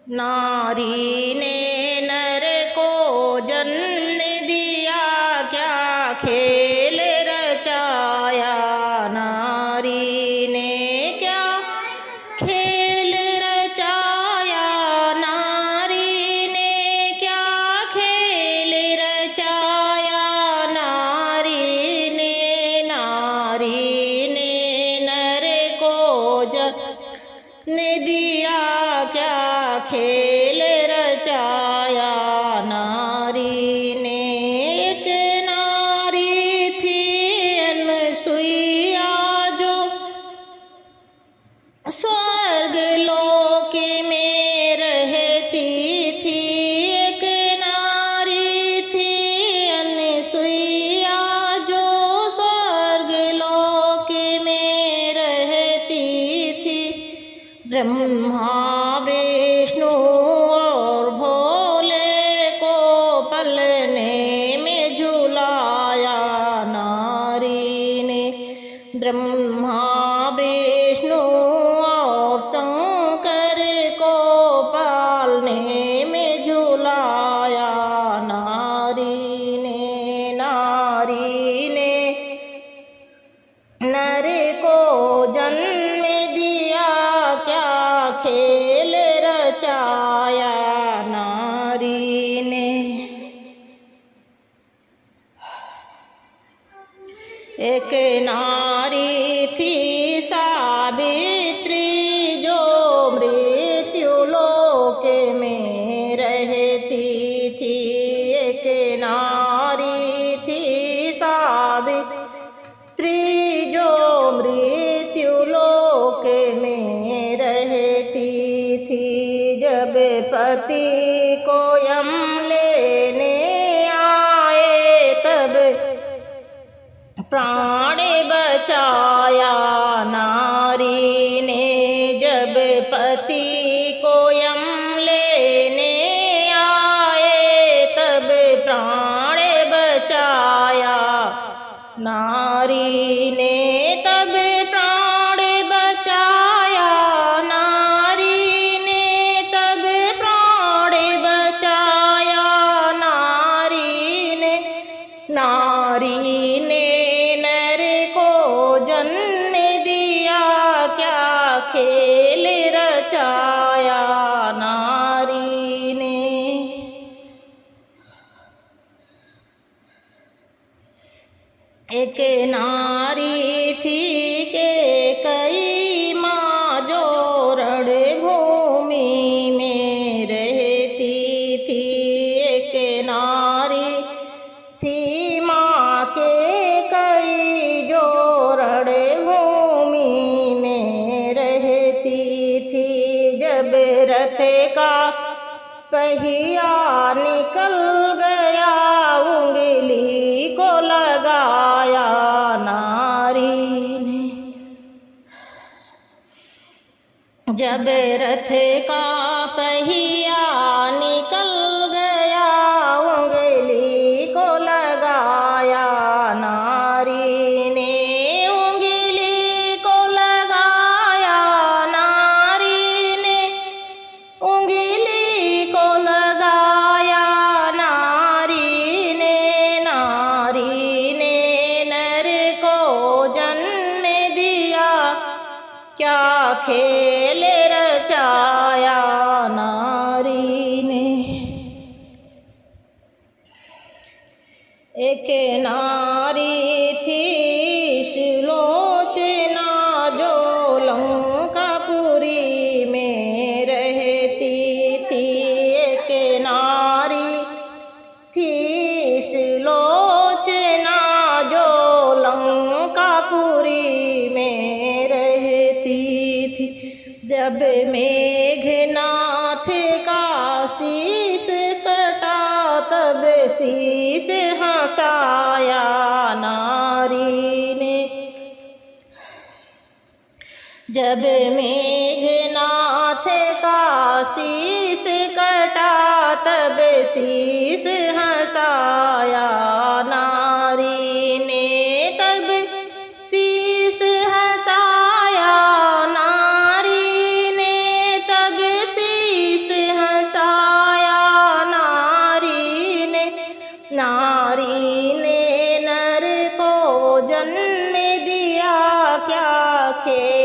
नारी ने नर को जन्म दिया, क्या खेल रचाया। नारी ने क्या खेल रचाया, नारी ने क्या खेल रचाया। नारी ने नर को जन्म दिया, क्या खेल रचाया। नारी ने एक नारी थी अनसुईया, जो स्वर्ग लोक में रहती थी। एक नारी थी अनसुईया, जो स्वर्ग लोक में रहती थी। ब्रह्मा विष्णु और भोले को पलने में झुलाया। नारी ने ब्रह्मा विष्णु और शंकर को पालने में झुलाया। नारी ने नर को जन्म दिया, क्या खेल रचाया। नारी ने एक नारी थी सावित्री, जो मृत्यु लोक में रहती थी। एक नारी थी सावित्री, जो मृत्यु लोक में रहती थी। जब पति को यम लेने आए, तब प्राण बचाया। नारी ने जब पति को यम लेने आए, तब प्राण बचाया। नारी ने तब प्राण बचाया। नारी ने तब प्राण बचाया। नारी ने नर को जन्म दिया, क्या खेल रचाया। नारी ने एक नारी थी के कई माँ, जो रणभूमि में रहती थी। एक नारी थी माँ के कई, जो रणभूमि में रहती थी। जब रथ का पहिया निकल गया, उंगली को लगाया। नारी ने जब रथ का पहिया निकल गया, उंगली को लगाया। नारी ने उंगली को लगाया। नारी ने उंगली को लगाया। नारी ने नर को जन्म दिया, क्या खेल रचाया। नारी ने एक नारी थी सुलोचना, जो लंकापुरी में रहती थी। एक नारी थी सुलोचना, जो लंकापुरी में रहती थी। जब मेघनाथ का शीश कटा, तब शीश हंसाया। नारी ने जब मेघनाथ का शीश कटा, तब शीश हंसाया। नारी ने तब शीश हंसाया। नारी ने तब शीश थे